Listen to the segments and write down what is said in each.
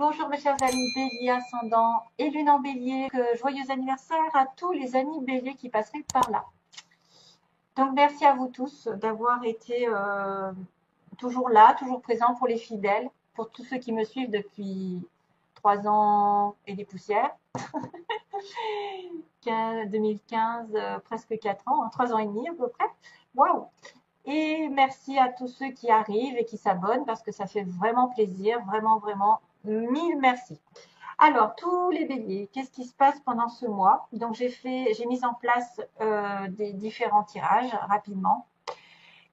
Bonjour mes chers amis Bélier ascendant et Lune en Bélier, joyeux anniversaire à tous les amis Bélier qui passeraient par là. Donc merci à vous tous d'avoir été toujours là, toujours présents pour les fidèles, pour tous ceux qui me suivent depuis 3 ans et des poussières, 2015, presque 4 ans, 3 ans et demi à peu près. Waouh! Et merci à tous ceux qui arrivent et qui s'abonnent parce que ça fait vraiment plaisir, vraiment, vraiment, mille merci. Alors, tous les béliers, qu'est-ce qui se passe pendant ce mois? Donc, j'ai mis en place des différents tirages rapidement.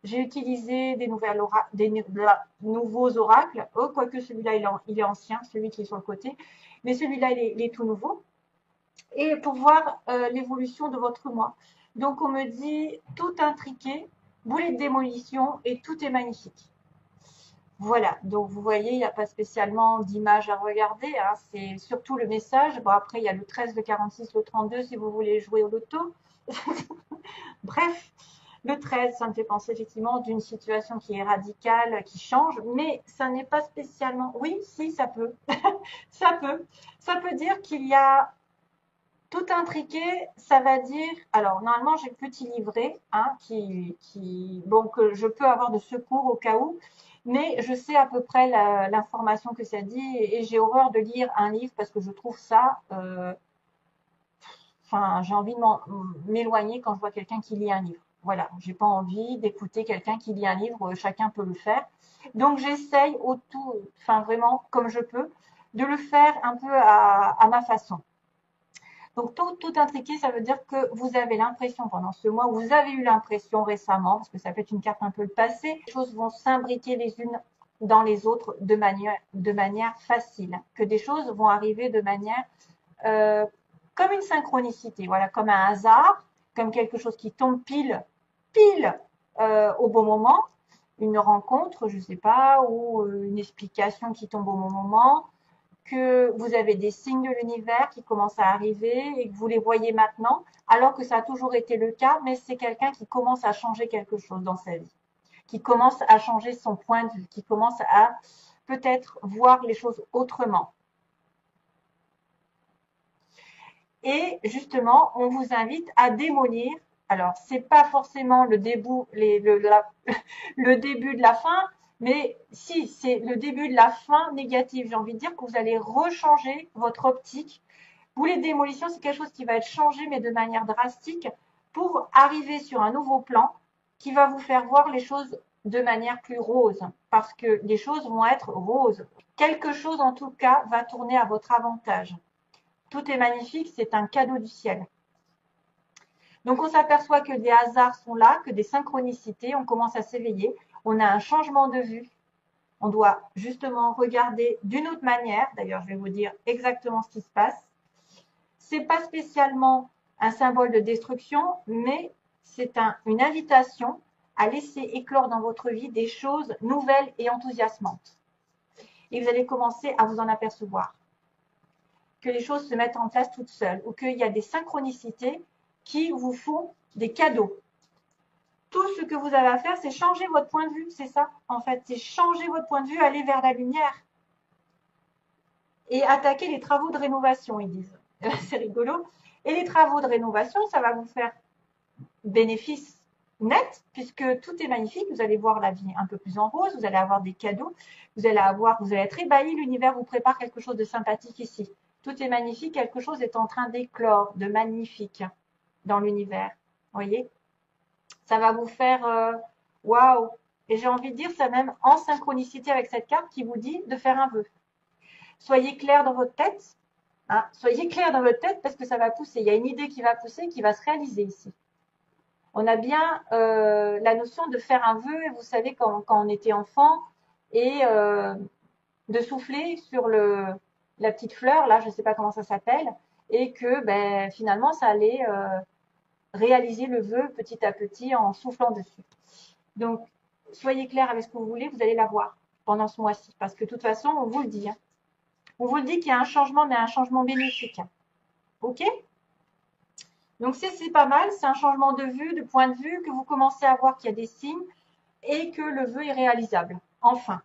J'ai utilisé nouveaux oracles. Oh, quoique celui-là, il est ancien, celui qui est sur le côté. Mais celui-là, il est tout nouveau. Et pour voir l'évolution de votre mois. Donc, on me dit tout intriqué, boulet de démolition et tout est magnifique. Voilà, donc vous voyez, il n'y a pas spécialement d'image à regarder, hein, c'est surtout le message. Bon, après, il y a le 13, le 46, le 32 si vous voulez jouer au loto. Bref, le 13, ça me fait penser effectivement d'une situation qui est radicale, qui change, mais ça n'est pas spécialement. Oui, si, ça peut. Ça peut. Ça peut dire qu'il y a tout intriqué, ça va dire. Alors, normalement, j'ai le petit livret, hein, bon, que je peux avoir de secours au cas où, mais je sais à peu près l'information que ça dit et j'ai horreur de lire un livre parce que je trouve ça. Enfin, j'ai envie de m'éloigner quand je vois quelqu'un qui lit un livre. Voilà, j'ai pas envie d'écouter quelqu'un qui lit un livre, chacun peut le faire. Donc, j'essaye enfin vraiment comme je peux, de le faire un peu à ma façon. Donc, tout intriqué, ça veut dire que vous avez l'impression pendant ce mois, vous avez eu l'impression récemment, parce que ça peut être une carte un peu le passé, les choses vont s'imbriquer les unes dans les autres de manière facile, que des choses vont arriver de manière euh, comme une synchronicité, voilà, comme un hasard, comme quelque chose qui tombe pile au bon moment, une rencontre, je ne sais pas, ou une explication qui tombe au bon moment, que vous avez des signes de l'univers qui commencent à arriver et que vous les voyez maintenant, alors que ça a toujours été le cas, mais c'est quelqu'un qui commence à changer quelque chose dans sa vie, qui commence à changer son point de vue, qui commence à peut-être voir les choses autrement. Et justement, on vous invite à démolir. Alors, c'est pas forcément le début de la fin, mais si, c'est le début de la fin négative. J'ai envie de dire que vous allez rechanger votre optique. Boulet de démolition, c'est quelque chose qui va être changé, mais de manière drastique, pour arriver sur un nouveau plan qui va vous faire voir les choses de manière plus rose, parce que les choses vont être roses. Quelque chose, en tout cas, va tourner à votre avantage. Tout est magnifique, c'est un cadeau du ciel. Donc, on s'aperçoit que des hasards sont là, que des synchronicités, on commence à s'éveiller, on a un changement de vue. On doit justement regarder d'une autre manière. D'ailleurs, je vais vous dire exactement ce qui se passe. C'est pas spécialement un symbole de destruction, mais c'est une invitation à laisser éclore dans votre vie des choses nouvelles et enthousiasmantes. Et vous allez commencer à vous en apercevoir. Que les choses se mettent en place toutes seules ou qu'il y a des synchronicités qui vous font des cadeaux. Tout ce que vous avez à faire, c'est changer votre point de vue, c'est ça en fait, c'est changer votre point de vue, aller vers la lumière et attaquer les travaux de rénovation, ils disent. C'est rigolo. Et les travaux de rénovation, ça va vous faire bénéfice net puisque tout est magnifique, vous allez voir la vie un peu plus en rose, vous allez avoir des cadeaux, vous allez être ébahi, l'univers vous prépare quelque chose de sympathique ici. Tout est magnifique, quelque chose est en train d'éclore de magnifique dans l'univers. Vous voyez? Ça va vous faire waouh! Et j'ai envie de dire, ça même en synchronicité avec cette carte qui vous dit de faire un vœu. Soyez clair dans votre tête. Hein, soyez clair dans votre tête parce que ça va pousser. Il y a une idée qui va pousser, qui va se réaliser ici. On a bien la notion de faire un vœu, vous savez, quand on était enfant, et de souffler sur la petite fleur, là, je ne sais pas comment ça s'appelle, et que ben, finalement, ça allait réaliser le vœu petit à petit en soufflant dessus. Donc, soyez clair avec ce que vous voulez, vous allez l'avoir pendant ce mois-ci, parce que de toute façon, on vous le dit. Hein. On vous le dit qu'il y a un changement, mais un changement bénéfique. OK? Donc, c'est pas mal, c'est un changement de vue, de point de vue, que vous commencez à voir qu'il y a des signes et que le vœu est réalisable. Enfin.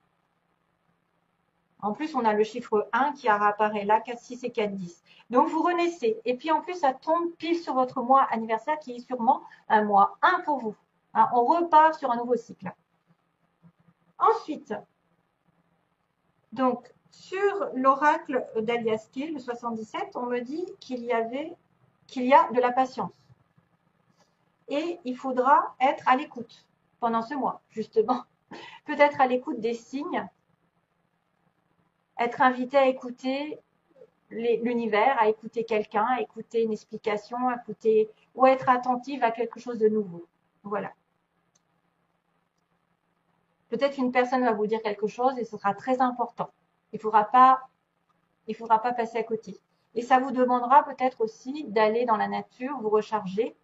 En plus, on a le chiffre 1 qui apparaît là, 4, 6 et 4, 10. Donc, vous renaissez. Et puis, en plus, ça tombe pile sur votre mois anniversaire qui est sûrement un mois 1 pour vous. Hein, on repart sur un nouveau cycle. Ensuite, donc, sur l'oracle d'Alias Kiel, le 77, on me dit qu'il y a de la patience. Et il faudra être à l'écoute pendant ce mois, justement. Peut-être à l'écoute des signes, être invité à écouter l'univers, à écouter quelqu'un, à écouter une explication, à écouter, ou à être attentive à quelque chose de nouveau. Voilà. Peut-être qu'une personne va vous dire quelque chose et ce sera très important. Il ne faudra pas passer à côté. Et ça vous demandera peut-être aussi d'aller dans la nature, vous recharger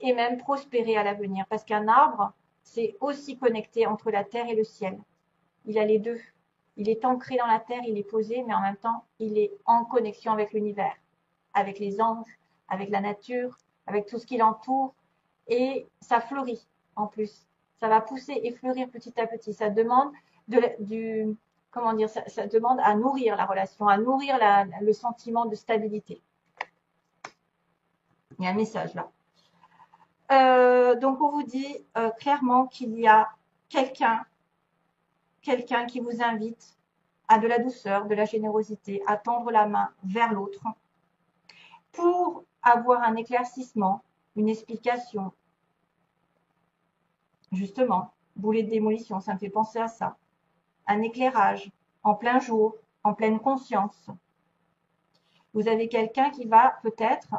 et même prospérer à l'avenir. Parce qu'un arbre, c'est aussi connecté entre la terre et le ciel. Il a les deux. Il est ancré dans la terre, il est posé, mais en même temps, il est en connexion avec l'univers, avec les anges, avec la nature, avec tout ce qui l'entoure. Et ça fleurit en plus. Ça va pousser et fleurir petit à petit. Ça demande ça demande à nourrir la relation, à nourrir le sentiment de stabilité. Il y a un message là. Donc on vous dit clairement qu'il y a quelqu'un qui vous invite à de la douceur, de la générosité, à tendre la main vers l'autre pour avoir un éclaircissement, une explication. Justement, boulet de démolition, ça me fait penser à ça. Un éclairage en plein jour, en pleine conscience. Vous avez quelqu'un qui va peut-être,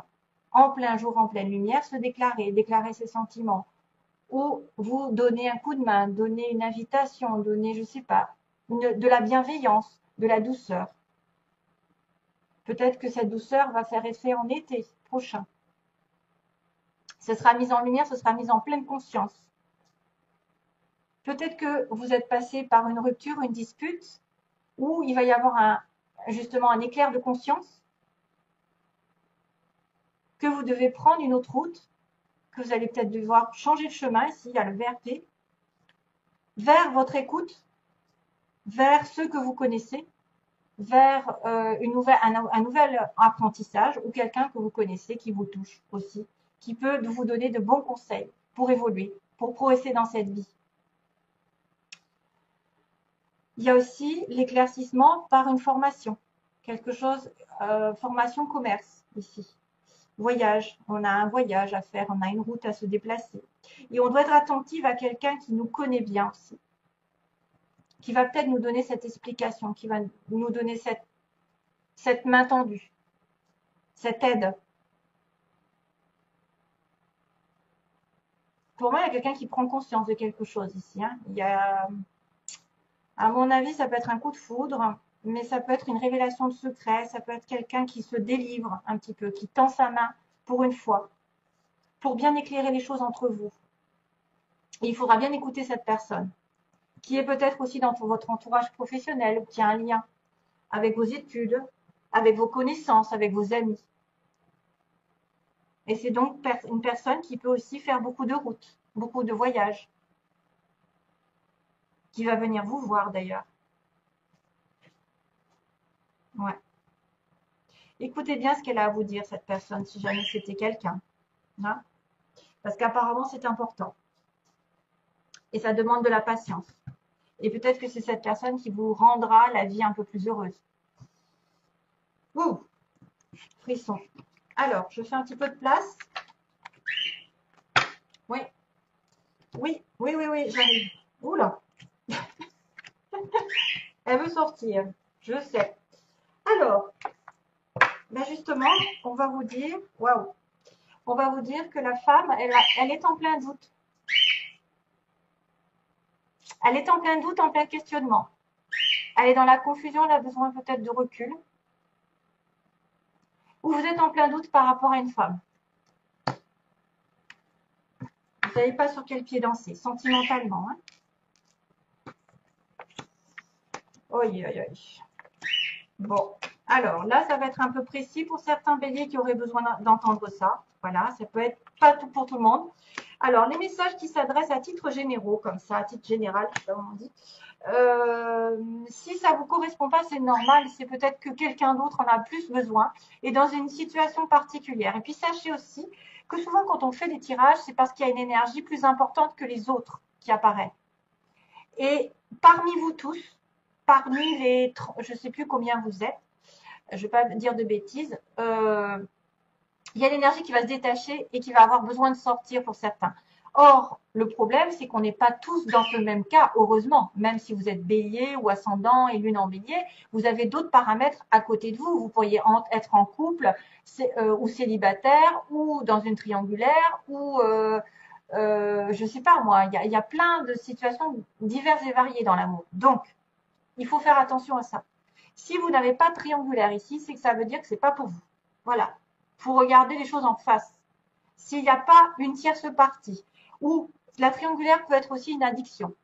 en plein jour, en pleine lumière, se déclarer ses sentiments. Ou vous donner un coup de main, donner une invitation, donner, je ne sais pas, de la bienveillance, de la douceur. Peut-être que cette douceur va faire effet en été prochain. Ce sera mis en lumière, ce sera mis en pleine conscience. Peut-être que vous êtes passé par une rupture, une dispute, où il va y avoir justement un éclair de conscience, que vous devez prendre une autre route, que vous allez peut-être devoir changer de chemin, ici il y a le VRT, vers votre écoute, vers ceux que vous connaissez, vers un nouvel apprentissage ou quelqu'un que vous connaissez qui vous touche aussi, qui peut vous donner de bons conseils pour évoluer, pour progresser dans cette vie. Il y a aussi l'éclaircissement par une formation, quelque chose, formation commerce ici. Voyage, on a un voyage à faire, on a une route à se déplacer. Et on doit être attentive à quelqu'un qui nous connaît bien aussi, qui va peut-être nous donner cette explication, qui va nous donner cette main tendue, cette aide. Pour moi, il y a quelqu'un qui prend conscience de quelque chose ici. Hein. Il y a, à mon avis, ça peut être un coup de foudre, mais ça peut être une révélation de secret, ça peut être quelqu'un qui se délivre un petit peu, qui tend sa main pour une fois, pour bien éclairer les choses entre vous. Et il faudra bien écouter cette personne, qui est peut-être aussi dans votre entourage professionnel, qui a un lien avec vos études, avec vos connaissances, avec vos amis. Et c'est donc une personne qui peut aussi faire beaucoup de routes, beaucoup de voyages, qui va venir vous voir d'ailleurs. Ouais. Écoutez bien ce qu'elle a à vous dire, cette personne, si jamais c'était quelqu'un. Hein, parce qu'apparemment, c'est important. Et ça demande de la patience. Et peut-être que c'est cette personne qui vous rendra la vie un peu plus heureuse. Ouh, frisson. Alors, je fais un petit peu de place. Oui. Oui, j'arrive. Oula. Elle veut sortir. Je sais. Alors, ben justement, on va vous dire, waouh, on va vous dire que la femme, elle est en plein doute. Elle est en plein doute, en plein questionnement. Elle est dans la confusion, elle a besoin peut-être de recul. Ou vous êtes en plein doute par rapport à une femme. Vous ne savez pas sur quel pied danser, sentimentalement. Hein. Oi. Bon, alors là, ça va être un peu précis pour certains béliers qui auraient besoin d'entendre ça. Voilà, ça peut être pas tout pour tout le monde. Alors, les messages qui s'adressent à titre généraux, comme ça, à titre général, je sais pas comment on dit. Si ça vous correspond pas, c'est normal. C'est peut-être que quelqu'un d'autre en a plus besoin et dans une situation particulière. Et puis, sachez aussi que souvent, quand on fait des tirages, c'est parce qu'il y a une énergie plus importante que les autres qui apparaît. Et parmi vous tous, parmi les, je sais plus combien vous êtes, je vais pas dire de bêtises, il y a l'énergie qui va se détacher et qui va avoir besoin de sortir pour certains. Or, le problème, c'est qu'on n'est pas tous dans ce même cas, heureusement. Même si vous êtes bélier ou ascendant et lune en bélier, vous avez d'autres paramètres à côté de vous. Vous pourriez être en couple ou célibataire ou dans une triangulaire ou, je sais pas moi, il y a plein de situations diverses et variées dans l'amour. Donc, il faut faire attention à ça. Si vous n'avez pas de triangulaire ici, c'est que ça veut dire que c'est pas pour vous. Voilà. Faut regarder les choses en face. S'il n'y a pas une tierce partie, ou la triangulaire peut être aussi une addiction.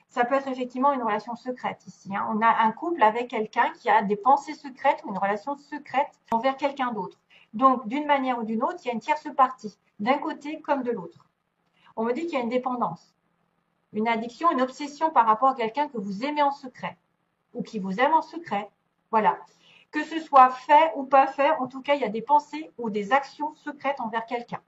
Ça peut être effectivement une relation secrète ici. Hein. On a un couple avec quelqu'un qui a des pensées secrètes ou une relation secrète envers quelqu'un d'autre. Donc, d'une manière ou d'une autre, il y a une tierce partie, d'un côté comme de l'autre. On me dit qu'il y a une dépendance, une addiction, une obsession par rapport à quelqu'un que vous aimez en secret ou qui vous aime en secret. Voilà. Que ce soit fait ou pas fait, en tout cas, il y a des pensées ou des actions secrètes envers quelqu'un.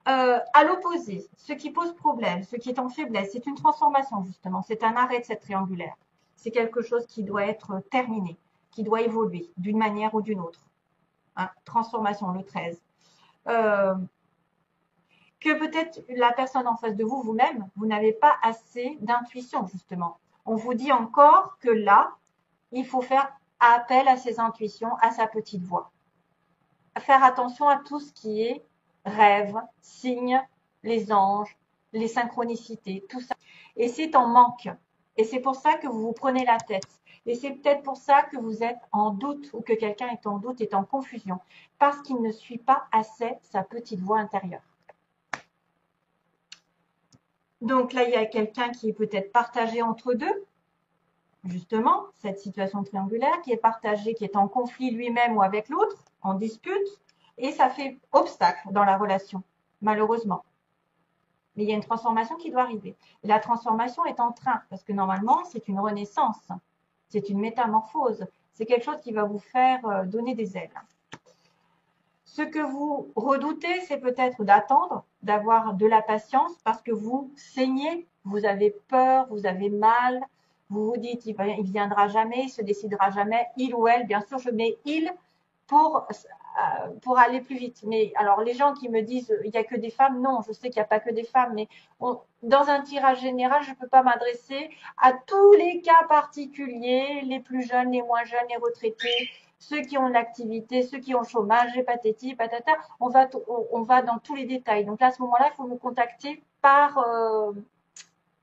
À l'opposé, ce qui pose problème, ce qui est en faiblesse, c'est une transformation justement, c'est un arrêt de cette triangulaire. C'est quelque chose qui doit être terminé, qui doit évoluer d'une manière ou d'une autre. Hein, transformation, le 13. Que peut-être la personne en face de vous, vous-même, vous n'avez pas assez d'intuition justement. On vous dit encore que là, il faut faire appel à ses intuitions, à sa petite voix. Faire attention à tout ce qui est rêve, signes, les anges, les synchronicités, tout ça. Et c'est en manque. Et c'est pour ça que vous vous prenez la tête. Et c'est peut-être pour ça que vous êtes en doute ou que quelqu'un est en doute, est en confusion. Parce qu'il ne suit pas assez sa petite voix intérieure. Donc là, il y a quelqu'un qui est peut-être partagé entre deux. Justement, cette situation triangulaire qui est partagée, qui est en conflit lui-même ou avec l'autre, en dispute, et ça fait obstacle dans la relation, malheureusement. Mais il y a une transformation qui doit arriver. Et la transformation est en train, parce que normalement, c'est une renaissance, c'est une métamorphose, c'est quelque chose qui va vous faire donner des ailes. Ce que vous redoutez, c'est peut-être d'attendre, d'avoir de la patience, parce que vous saignez, vous avez peur, vous avez mal, vous vous dites, il viendra jamais, il se décidera jamais, il ou elle, bien sûr, je mets il pour aller plus vite. Mais alors, les gens qui me disent, il n'y a que des femmes, non, je sais qu'il n'y a pas que des femmes, mais dans un tirage général, je ne peux pas m'adresser à tous les cas particuliers, les plus jeunes, les moins jeunes, les retraités, ceux qui ont l'activité, ceux qui ont le chômage, les patati, patata, on va dans tous les détails. Donc là, à ce moment-là, il faut me contacter par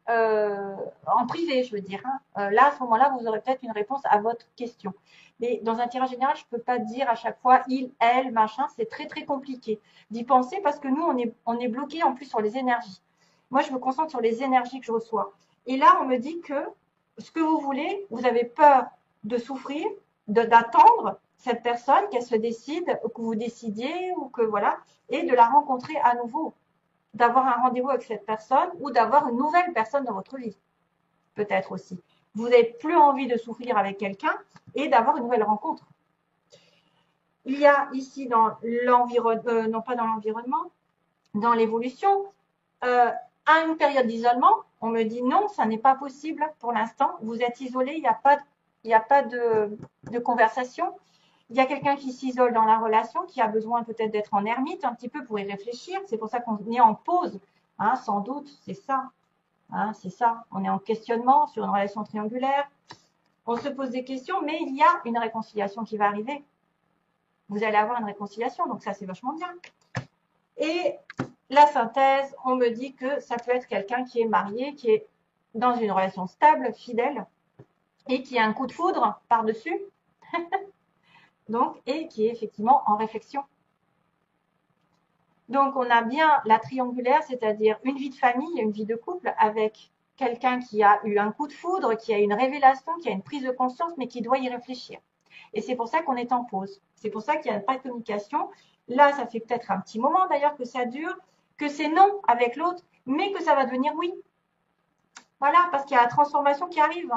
en privé, je veux dire. Hein. Là, à ce moment-là, vous aurez peut-être une réponse à votre question. Mais dans un tirage général, je ne peux pas dire à chaque fois il, elle, machin. C'est très, très compliqué d'y penser parce que nous, on est bloqué en plus sur les énergies. Moi, je me concentre sur les énergies que je reçois. Et là, on me dit que ce que vous voulez, vous avez peur de souffrir, d'attendre cette personne, qu'elle se décide, que vous décidiez ou que voilà, et de la rencontrer à nouveau, d'avoir un rendez-vous avec cette personne ou d'avoir une nouvelle personne dans votre vie, peut-être aussi. Vous n'avez plus envie de souffrir avec quelqu'un et d'avoir une nouvelle rencontre. Il y a ici dans l'environnement, non pas dans l'environnement, dans l'évolution, à une période d'isolement, on me dit non, ça n'est pas possible pour l'instant. Vous êtes isolé, il n'y a pas de conversation. Il y a quelqu'un qui s'isole dans la relation, qui a besoin peut-être d'être en ermite un petit peu pour y réfléchir. C'est pour ça qu'on est en pause, hein, sans doute, c'est ça. Hein, c'est ça. On est en questionnement sur une relation triangulaire. On se pose des questions, mais il y a une réconciliation qui va arriver. Vous allez avoir une réconciliation, donc ça, c'est vachement bien. Et la synthèse, on me dit que ça peut être quelqu'un qui est marié, qui est dans une relation stable, fidèle, et qui a un coup de foudre par-dessus, donc, et qui est effectivement en réflexion. Donc, on a bien la triangulaire, c'est-à-dire une vie de famille, une vie de couple avec quelqu'un qui a eu un coup de foudre, qui a une révélation, qui a une prise de conscience, mais qui doit y réfléchir. Et c'est pour ça qu'on est en pause. C'est pour ça qu'il n'y a pas de communication. Là, ça fait peut-être un petit moment d'ailleurs que ça dure, que c'est non avec l'autre, mais que ça va devenir oui. Voilà, parce qu'il y a la transformation qui arrive.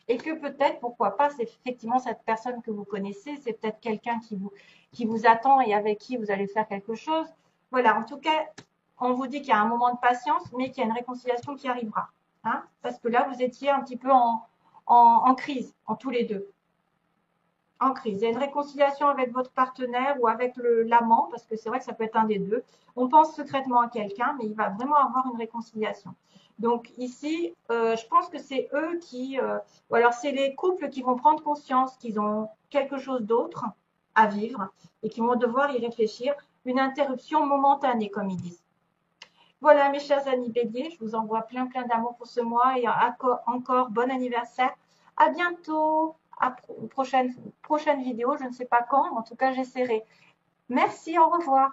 Et que peut-être, pourquoi pas, c'est effectivement cette personne que vous connaissez, c'est peut-être quelqu'un qui vous attend et avec qui vous allez faire quelque chose. Voilà, en tout cas, on vous dit qu'il y a un moment de patience, mais qu'il y a une réconciliation qui arrivera. Hein, parce que là, vous étiez un petit peu en crise, en tous les deux. En crise. Il y a une réconciliation avec votre partenaire ou avec l'amant, parce que c'est vrai que ça peut être un des deux. On pense secrètement à quelqu'un, mais il va vraiment avoir une réconciliation. Donc ici, je pense que c'est eux qui, ou alors c'est les couples qui vont prendre conscience qu'ils ont quelque chose d'autre à vivre et qui vont devoir y réfléchir. Une interruption momentanée, comme ils disent. Voilà, mes chers amis béliers, je vous envoie plein d'amour pour ce mois et encore bon anniversaire. À bientôt, à prochaine vidéo, je ne sais pas quand, en tout cas j'essaierai. Merci, au revoir.